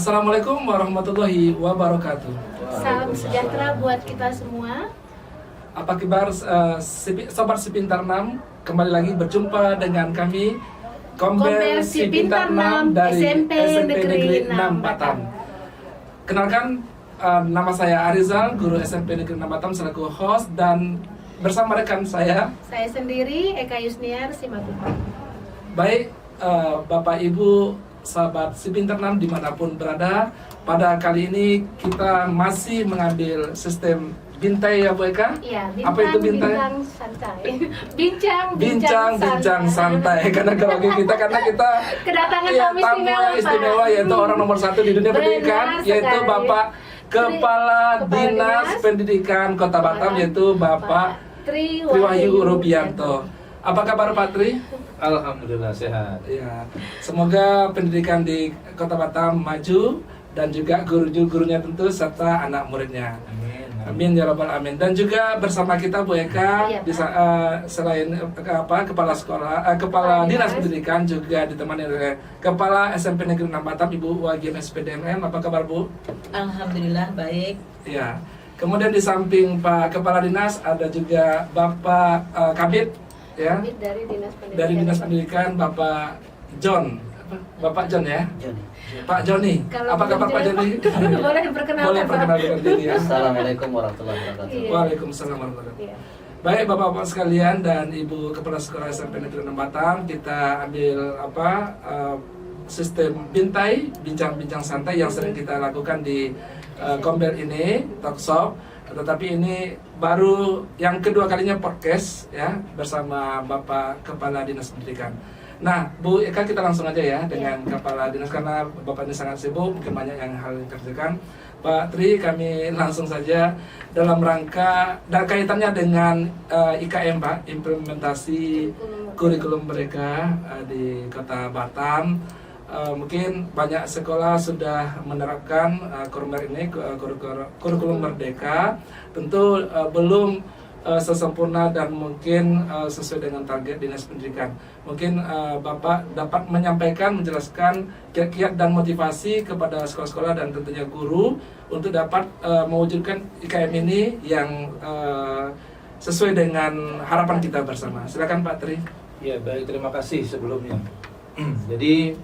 Assalamualaikum warahmatullahi wabarakatuh. Salam sejahtera buat kita semua. Apa kabar Sobat Si Pintar 6? Kembali lagi berjumpa dengan kami Kombel Si Pintar 6 dari SMP Negeri 6 Batam. Kenalkan, nama saya Arizal, guru SMP Negeri 6 Batam selaku host, dan bersama rekan saya sendiri Eka Yusniar Simatupang. Baik, Bapak Ibu sahabat Si Pintar 6 dimanapun berada, pada kali ini kita masih mengambil sistem bintai ya Bu Eka? Iya, Apa itu bintai? Bincang santai. Bincang santai. Karena kalau kita kedatangan ya, tamu tamu yang istimewa, yaitu orang nomor 1 di dunia pendidikan, yaitu Bapak Kepala Dinas Pendidikan Kota Batam, yaitu Bapak Triwahyu Rubianto. Apa kabar Pak Tri? Alhamdulillah sehat. Ya, semoga pendidikan di Kota Batam maju dan juga gurunya tentu serta anak muridnya. Amin. Amin ya rabbal alamin. Dan juga bersama kita Bu Eka, Iya, bisa selain kepala sekolah, kepala dinas pendidikan, juga ditemani oleh Kepala SMP Negeri 6 Batam, Ibu Wagiem SPDMM. Apa kabar Bu? Alhamdulillah baik. Ya. Kemudian di samping Pak Kepala Dinas ada juga Bapak Kabid, ya, dari Dinas Pendidikan, Bapak John. Bapak John ya? Joni. Pak Joni. Kalau Apa kabar Pak Joni? Boleh perkenalkan. Boleh perkenalkan diri ya. Assalamualaikum warahmatullahi wabarakatuh. Iya. Waalaikumsalam warahmatullahi wabarakatuh. Iya. Baik Bapak-bapak sekalian dan Ibu Kepala Sekolah SMP Negeri 6 Batam, kita ambil sistem bintai, bincang-bincang santai yang sering kita lakukan di Kombel ini, talkshop. Tetapi ini baru yang kedua kalinya podcast ya, bersama Bapak Kepala Dinas Pendidikan. Nah, Bu Eka, kita langsung aja ya dengan Kepala Dinas, karena Bapak ini sangat sibuk, mungkin banyak yang hal yang dikerjakan. Pak Tri, kami langsung saja dalam rangka dan kaitannya dengan IKM Pak, implementasi kurikulum mereka di Kota Batam. Mungkin banyak sekolah sudah menerapkan kurikulum merdeka. Tentu belum sesempurna dan mungkin sesuai dengan target Dinas Pendidikan. Mungkin Bapak dapat menjelaskan kiat-kiat dan motivasi kepada sekolah-sekolah dan tentunya guru untuk dapat mewujudkan IKM ini yang sesuai dengan harapan kita bersama. Silakan Pak Tri. Ya baik, terima kasih sebelumnya. Jadi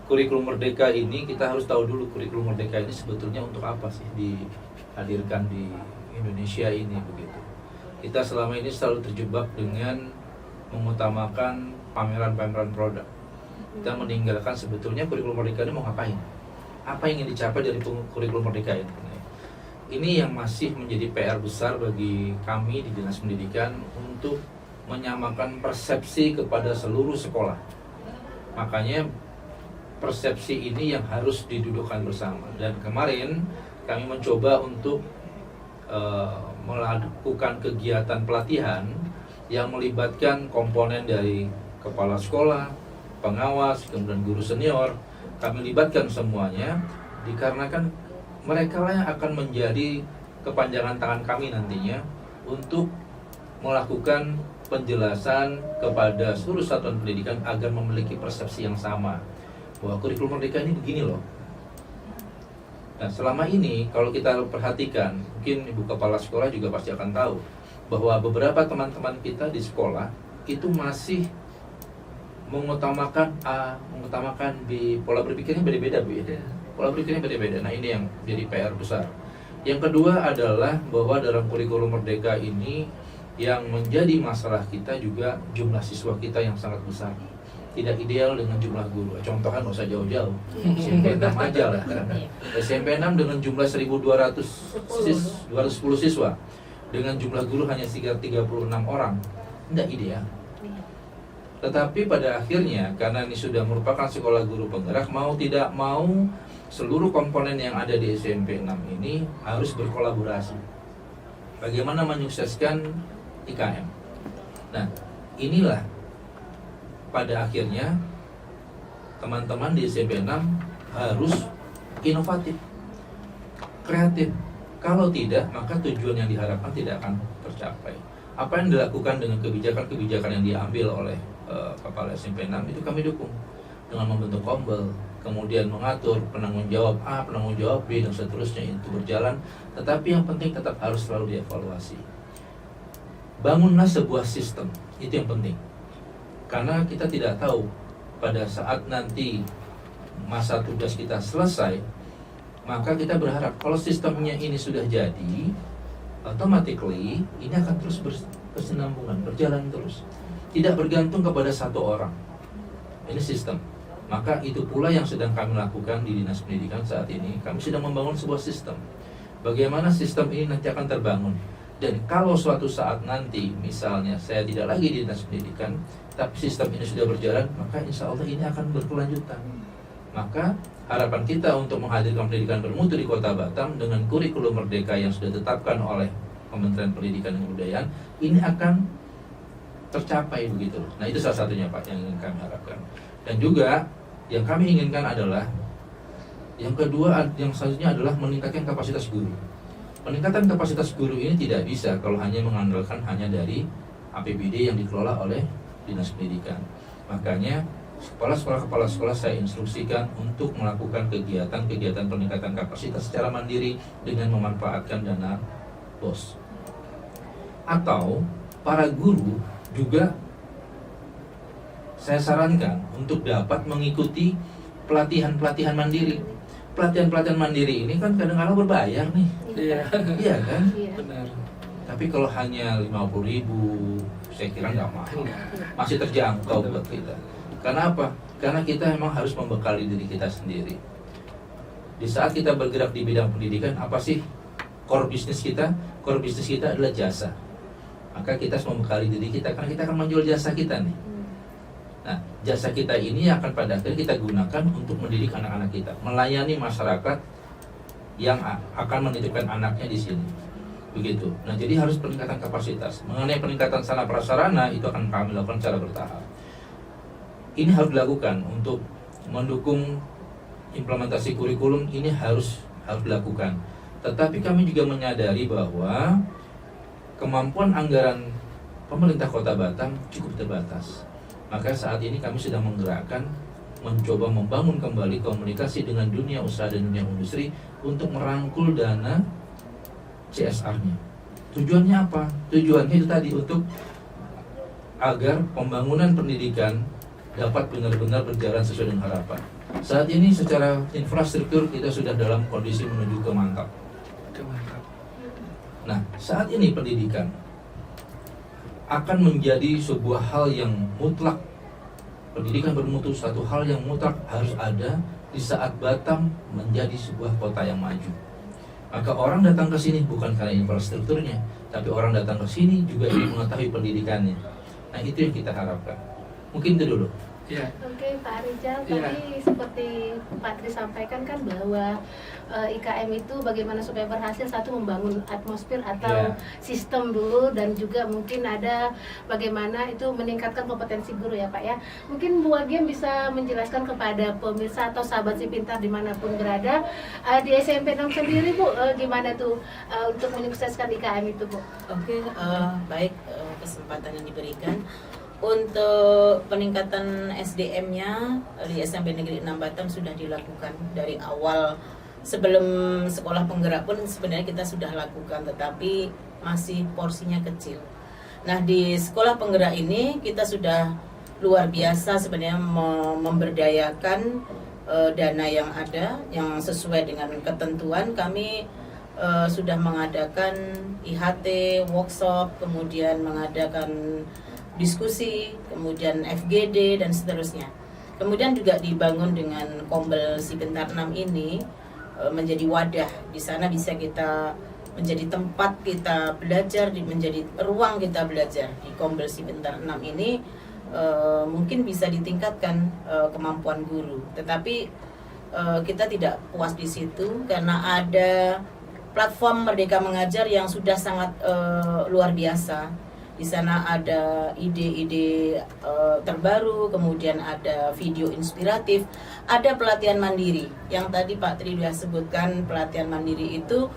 kurikulum merdeka ini, kita harus tahu dulu kurikulum merdeka ini sebetulnya untuk apa sih dihadirkan di Indonesia ini begitu. Kita selama ini selalu terjebak dengan mengutamakan pameran-pameran produk. Kita meninggalkan sebetulnya kurikulum merdeka ini mau ngapain? Apa yang ingin dicapai dari kurikulum merdeka ini? Ini yang masih menjadi PR besar bagi kami di Dinas Pendidikan untuk menyamakan persepsi kepada seluruh sekolah. Makanya persepsi ini yang harus didudukkan bersama. Dan kemarin kami mencoba untuk melakukan kegiatan pelatihan yang melibatkan komponen dari kepala sekolah, pengawas, kemudian guru senior. Kami libatkan semuanya dikarenakan mereka lah yang akan menjadi kepanjangan tangan kami nantinya untuk melakukan penjelasan kepada seluruh satuan pendidikan agar memiliki persepsi yang sama bahwa kurikulum merdeka ini begini loh. Nah, selama ini kalau kita perhatikan, mungkin Ibu Kepala Sekolah juga pasti akan tahu bahwa beberapa teman-teman kita di sekolah itu masih mengutamakan A, mengutamakan B. Pola berpikirnya beda-beda Bu ya. Pola berpikirnya beda-beda. Nah, ini yang jadi PR besar. Yang kedua adalah bahwa dalam kurikulum merdeka ini yang menjadi masalah kita juga jumlah siswa kita yang sangat besar. Tidak ideal dengan jumlah guru. Contoh kan nggak usah jauh-jauh, SMP 6 aja lah kan. SMP 6 dengan jumlah 1.210 siswa, dengan jumlah guru hanya 36 orang, tidak ideal. Tetapi pada akhirnya karena ini sudah merupakan sekolah guru penggerak, mau tidak mau seluruh komponen yang ada di SMP 6 ini harus berkolaborasi. Bagaimana menyukseskan IKM? Nah, inilah pada akhirnya teman-teman di SMP 6 harus inovatif, kreatif. Kalau tidak, maka tujuan yang diharapkan tidak akan tercapai. Apa yang dilakukan dengan kebijakan-kebijakan yang diambil oleh Kepala SMP 6 itu kami dukung dengan membentuk Kombel, kemudian mengatur penanggung jawab A, penanggung jawab B, dan seterusnya itu berjalan. Tetapi yang penting tetap harus selalu dievaluasi. Bangunlah sebuah sistem, itu yang penting. Karena kita tidak tahu pada saat nanti masa tugas kita selesai, maka kita berharap kalau sistemnya ini sudah jadi, automatically ini akan terus berkesinambungan, berjalan terus, tidak bergantung kepada satu orang. Ini sistem. Maka itu pula yang sedang kami lakukan di Dinas Pendidikan saat ini. Kami sedang membangun sebuah sistem. Bagaimana sistem ini nanti akan terbangun. Dan kalau suatu saat nanti misalnya saya tidak lagi di Dinas Pendidikan, tapi sistem ini sudah berjalan, maka insya Allah ini akan berkelanjutan. Maka harapan kita untuk menghadirkan pendidikan bermutu di Kota Batam dengan kurikulum merdeka yang sudah ditetapkan oleh Kementerian Pendidikan dan Kebudayaan, ini akan tercapai begitu. Nah, itu salah satunya Pak yang ingin kami harapkan. Dan juga yang kami inginkan adalah, yang kedua, yang selanjutnya adalah meningkatkan kapasitas guru. Peningkatan kapasitas guru ini tidak bisa kalau hanya mengandalkan hanya dari APBD yang dikelola oleh Dinas Pendidikan. Makanya kepala sekolah saya instruksikan untuk melakukan kegiatan peningkatan kapasitas secara mandiri dengan memanfaatkan dana BOS. Atau para guru juga saya sarankan untuk dapat mengikuti pelatihan mandiri. Pelatihan mandiri ini kan kadang-kadang berbayar nih. Iya. Iya kan? Iya. Benar. Tapi kalau hanya 50.000, saya kira nggak mahal. Masih terjangkau buat kita. Karena apa? Karena kita memang harus membekali diri kita sendiri. Di saat kita bergerak di bidang pendidikan, apa sih core bisnis kita? Core bisnis kita adalah jasa. Maka kita harus membekali diri kita, karena kita akan menjual jasa kita nih. Nah, jasa kita ini akan pada akhirnya kita gunakan untuk mendidik anak-anak kita, melayani masyarakat yang akan menitipkan anaknya di sini. Begitu. Nah, jadi harus peningkatan kapasitas. Mengenai peningkatan sarana prasarana itu akan kami lakukan secara bertahap. Ini harus dilakukan untuk mendukung implementasi kurikulum, ini harus dilakukan. Tetapi kami juga menyadari bahwa kemampuan anggaran pemerintah Kota Batam cukup terbatas. Maka saat ini kami sedang menggerakkan, mencoba membangun kembali komunikasi dengan dunia usaha dan dunia industri untuk merangkul dana CSR-nya. Tujuannya apa? Tujuannya itu tadi, untuk agar pembangunan pendidikan dapat benar-benar berjalan sesuai dengan harapan. Saat ini secara infrastruktur kita sudah dalam kondisi menuju ke mantap. Nah, saat ini pendidikan akan menjadi sebuah hal yang mutlak. Pendidikan bermutu satu hal yang mutlak harus ada di saat Batam menjadi sebuah kota yang maju. Maka orang datang ke sini bukan karena infrastrukturnya, tapi orang datang ke sini juga ingin mengetahui pendidikannya. Nah, itu yang kita harapkan. Mungkin itu dulu. Iya. Oke, Pak Rizal, Iya. tadi seperti Pak Tri sampaikan kan bahwa IKM itu bagaimana supaya berhasil, satu membangun atmosfer atau sistem dulu, dan juga mungkin ada bagaimana itu meningkatkan kompetensi guru ya Pak ya. Mungkin Bu Agiem bisa menjelaskan kepada pemirsa atau sahabat si pintar dimanapun berada, di SMP 6 sendiri Bu, gimana tuh untuk menyukseskan IKM itu Bu? Oke, baik, kesempatan yang diberikan. Untuk peningkatan SDM-nya di SMP Negeri 6 Batam sudah dilakukan dari awal. Sebelum sekolah penggerak pun sebenarnya kita sudah lakukan, tetapi masih porsinya kecil. Nah, di sekolah penggerak ini kita sudah luar biasa sebenarnya memberdayakan dana yang ada, yang sesuai dengan ketentuan. Kami sudah mengadakan IHT, workshop, kemudian mengadakan diskusi, kemudian FGD dan seterusnya. Kemudian juga dibangun dengan Kombel Si Pintar 6 ini menjadi wadah. Di sana bisa kita menjadi tempat kita belajar, menjadi ruang kita belajar. Di Kombel Si Pintar 6 ini mungkin bisa ditingkatkan kemampuan guru. Tetapi kita tidak puas di situ karena ada platform Merdeka Mengajar yang sudah sangat luar biasa. Di sana ada ide-ide terbaru, kemudian ada video inspiratif, ada pelatihan mandiri. Yang tadi Pak Tri sudah sebutkan, pelatihan mandiri itu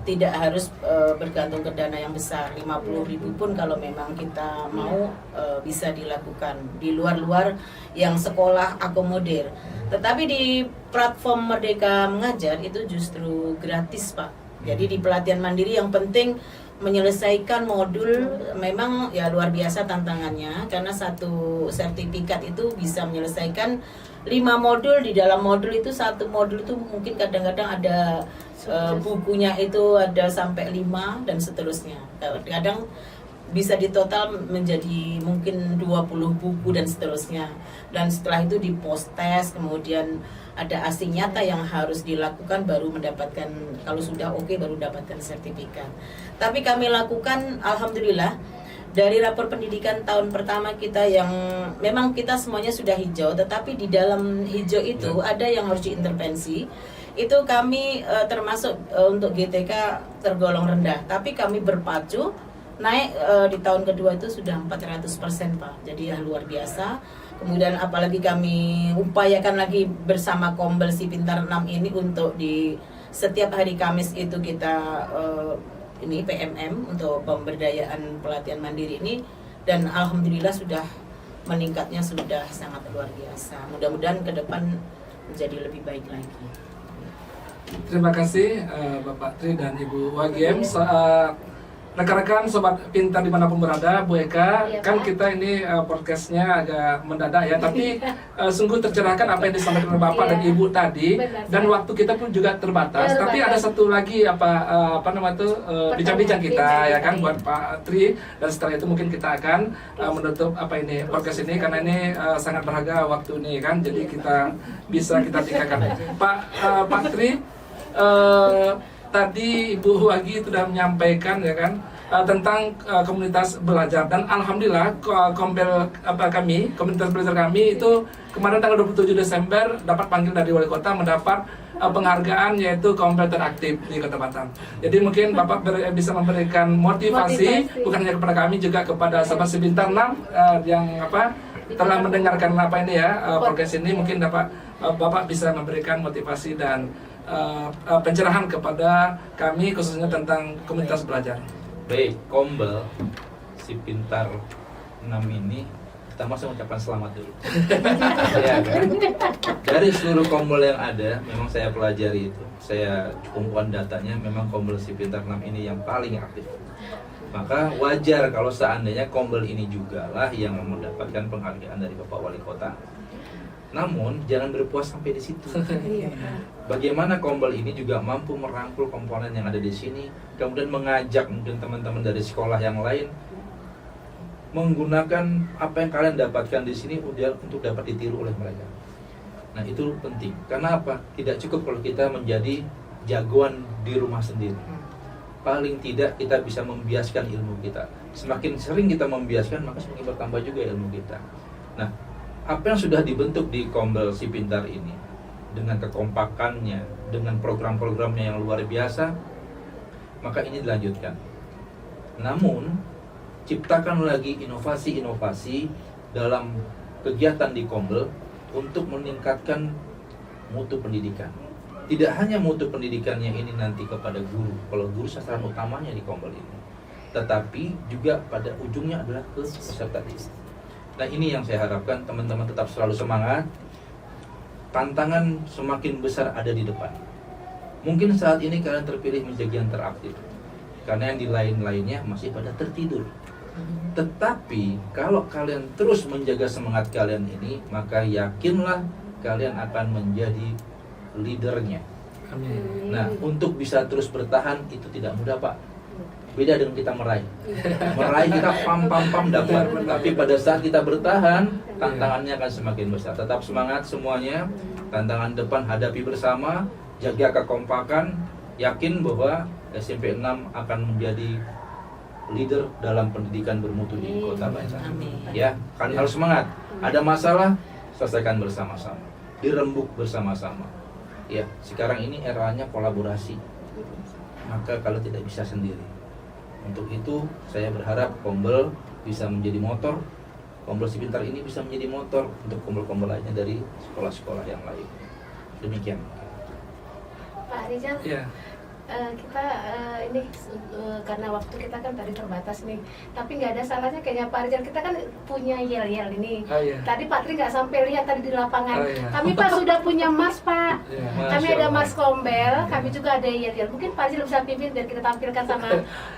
tidak harus bergantung ke dana yang besar. 50.000 pun kalau memang kita mau bisa dilakukan di luar-luar yang sekolah akomodir. Tetapi di platform Merdeka Mengajar itu justru gratis, Pak. Jadi di pelatihan mandiri yang penting menyelesaikan modul, memang ya luar biasa tantangannya karena satu sertifikat itu bisa menyelesaikan 5 modul. Di dalam modul itu, satu modul itu mungkin kadang-kadang ada bukunya itu ada sampai 5 dan seterusnya. Kadang bisa ditotal menjadi mungkin 20 buku dan seterusnya. Dan setelah itu di post test, kemudian ada aksi nyata yang harus dilakukan baru mendapatkan, kalau sudah oke baru dapatkan sertifikat. Tapi kami lakukan, alhamdulillah, dari rapor pendidikan tahun pertama kita yang memang kita semuanya sudah hijau, tetapi di dalam hijau itu ada yang harus diintervensi. Itu kami termasuk untuk GTK tergolong rendah, tapi kami berpacu naik di tahun kedua itu sudah 400%, Pak. Jadi ya luar biasa. Kemudian apalagi kami upayakan lagi bersama Kombel Si Pintar 6 ini untuk di setiap hari Kamis itu kita ini PMM untuk pemberdayaan pelatihan mandiri ini, dan alhamdulillah sudah meningkatnya sudah sangat luar biasa. Mudah-mudahan ke depan menjadi lebih baik lagi. Terima kasih Bapak Tri dan Ibu Wagiem. Rekan-rekan Sobat Pintar dimanapun berada, Bu Eka, Iya, kan Pak. kita ini podcastnya agak mendadak ya, tapi sungguh tercerahkan apa yang disampaikan oleh Bapak dan Ibu tadi. Benar, Dan waktu kita pun juga terbatas. Tapi ada satu lagi apa namanya tuh bincang-bincang kita ya kan buat Pak Tri, dan setelah itu mungkin kita akan menutup podcast ini karena ini sangat berharga waktu ini kan, jadi kita bisa kita tinggalkan. Pak Tri, tadi Ibu Wagi sudah menyampaikan ya kan tentang komunitas belajar, dan alhamdulillah komunitas belajar kami itu kemarin tanggal 27 Desember dapat panggil dari Wali Kota mendapat penghargaan yaitu Kombel teraktif di Kota Batam. Jadi mungkin Bapak bisa memberikan motivasi bukan hanya kepada kami, juga kepada Sobat Si Pintar 6 yang telah mendengarkan podcast ini. Mungkin Bapak bisa memberikan motivasi dan pencerahan kepada kami khususnya tentang komunitas belajar. Baik, Kombel Si Pintar 6 ini kita masih mengucapkan selamat dulu. Ya, kan? Dari seluruh Kombel yang ada, memang saya pelajari itu, saya kumpulkan datanya, memang Kombel Si Pintar 6 ini yang paling aktif. Maka wajar kalau seandainya Kombel ini juga lah yang mendapatkan penghargaan dari Bapak Wali Kota. Namun jangan berpuas sampai di situ. Bagaimana Kombel ini juga mampu merangkul komponen yang ada di sini, kemudian mengajak mungkin teman-teman dari sekolah yang lain menggunakan apa yang kalian dapatkan di sini untuk dapat ditiru oleh mereka. Nah, itu penting. Karena apa? Tidak cukup kalau kita menjadi jagoan di rumah sendiri. Paling tidak kita bisa membiaskan ilmu kita. Semakin sering kita membiaskan, maka semakin bertambah juga ilmu kita. Nah, apa yang sudah dibentuk di Kombel Si Pintar ini, dengan kekompakannya, dengan program-programnya yang luar biasa, maka ini dilanjutkan. Namun, ciptakan lagi inovasi-inovasi dalam kegiatan di Kombel untuk meningkatkan mutu pendidikan. Tidak hanya mutu pendidikannya ini nanti kepada guru, kalau guru sasaran utamanya di Kombel ini, tetapi juga pada ujungnya adalah ke peserta didik. Nah, ini yang saya harapkan teman-teman tetap selalu semangat. Tantangan semakin besar ada di depan. Mungkin saat ini kalian terpilih menjadi yang teraktif, karena yang di lain-lainnya masih pada tertidur. Tetapi kalau kalian terus menjaga semangat kalian ini, maka yakinlah kalian akan menjadi leadernya. Amin. Nah, untuk bisa terus bertahan itu tidak mudah, Pak. Beda dengan kita meraih. Meraih kita pam dapat. Tapi pada saat kita bertahan, tantangannya akan semakin besar. Tetap semangat semuanya. Tantangan depan hadapi bersama, jaga kekompakan, yakin bahwa SMP 6 akan menjadi leader dalam pendidikan bermutu di Kota Batam. Ya, kalian harus semangat. Ada masalah, selesaikan bersama-sama. Dirembuk bersama-sama. Ya, sekarang ini eranya kolaborasi. Maka kalau tidak bisa sendiri. Untuk itu saya berharap Kombel bisa menjadi motor, Kombel Si Pintar ini bisa menjadi motor untuk kombel-kombel lainnya dari sekolah-sekolah yang lain. Demikian. Pak Rizal, Ya. Kita ini karena waktu kita kan tadi terbatas nih, tapi nggak ada salahnya kayaknya Pak Rizal, kita kan punya yel-yel ini. Oh, iya. Tadi Pak Tri nggak sampai lihat tadi di lapangan. Oh, iya. Kami Pak sudah punya mas Pak. Iya. Kami Masya ada Allah. mas kombel, kami juga ada yel-yel. Mungkin Pak Rizal bisa pimpin biar kita tampilkan sama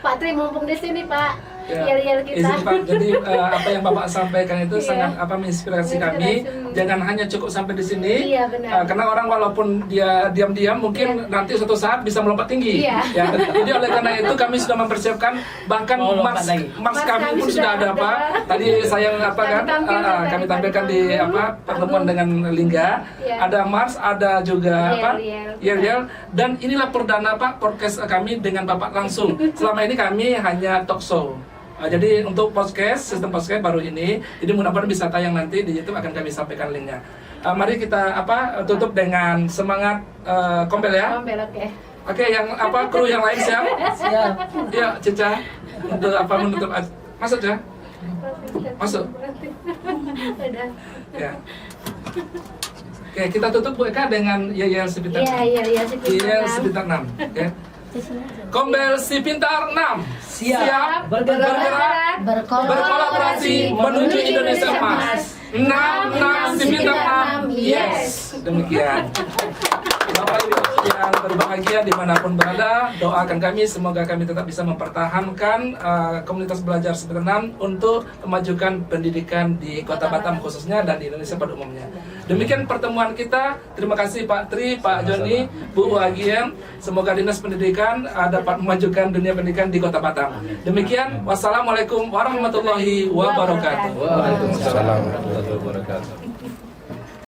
Pak Tri mumpung di sini Pak. Ya, Yel-yel kita. izin Pak, jadi apa yang Bapak sampaikan itu Iya. sangat menginspirasi kami. Menginspirasi. Jangan hanya cukup sampai di sini. Iya, benar. Karena orang walaupun dia diam-diam mungkin nanti suatu saat bisa melompat tinggi. Iya. Ya, jadi oleh karena itu kami sudah mempersiapkan, bahkan Mau lompat Mars lagi. Mars kami pun sudah ada Pak. Tadi saya kami tampilkan di pertemuan dengan Lingga. Iya. Ada Mars, ada juga Yel-yel. Yel-yel. Dan inilah perdana Pak podcast kami dengan Bapak langsung. Selama ini kami hanya talk show. Jadi untuk podcast, sistem podcast baru ini, jadi mudah-mudahan bisa tayang nanti di YouTube, akan kami sampaikan linknya. Mari kita tutup dengan semangat Kombel ya. Kombel, oke. Oke, yang kru yang lain siap? Siap. Ya, Cica untuk menutup masuk ya. Masuk. Udah. Ya. Oke, kita tutup Bu Eka dengan Yel Sipintar. Iya, Yel Sipintar 6. Oke. Kombel si pintar 6 Siap. bergerak berkolaborasi menuju Indonesia emas. 6 si pintar 6 yes. Demikian. Bapak Ibu yang berbahagia dimanapun berada, doakan kami semoga kami tetap bisa mempertahankan komunitas belajar Sipintar 6 untuk memajukan pendidikan di Kota Batam khususnya dan di Indonesia pada umumnya. Demikian pertemuan kita. Terima kasih Pak Tri, Pak Joni, Bu Wagiem. Semoga Dinas Pendidikan dapat memajukan dunia pendidikan di Kota Batam. Demikian, wassalamualaikum warahmatullahi wabarakatuh. Waalaikumsalam warahmatullahi wabarakatuh.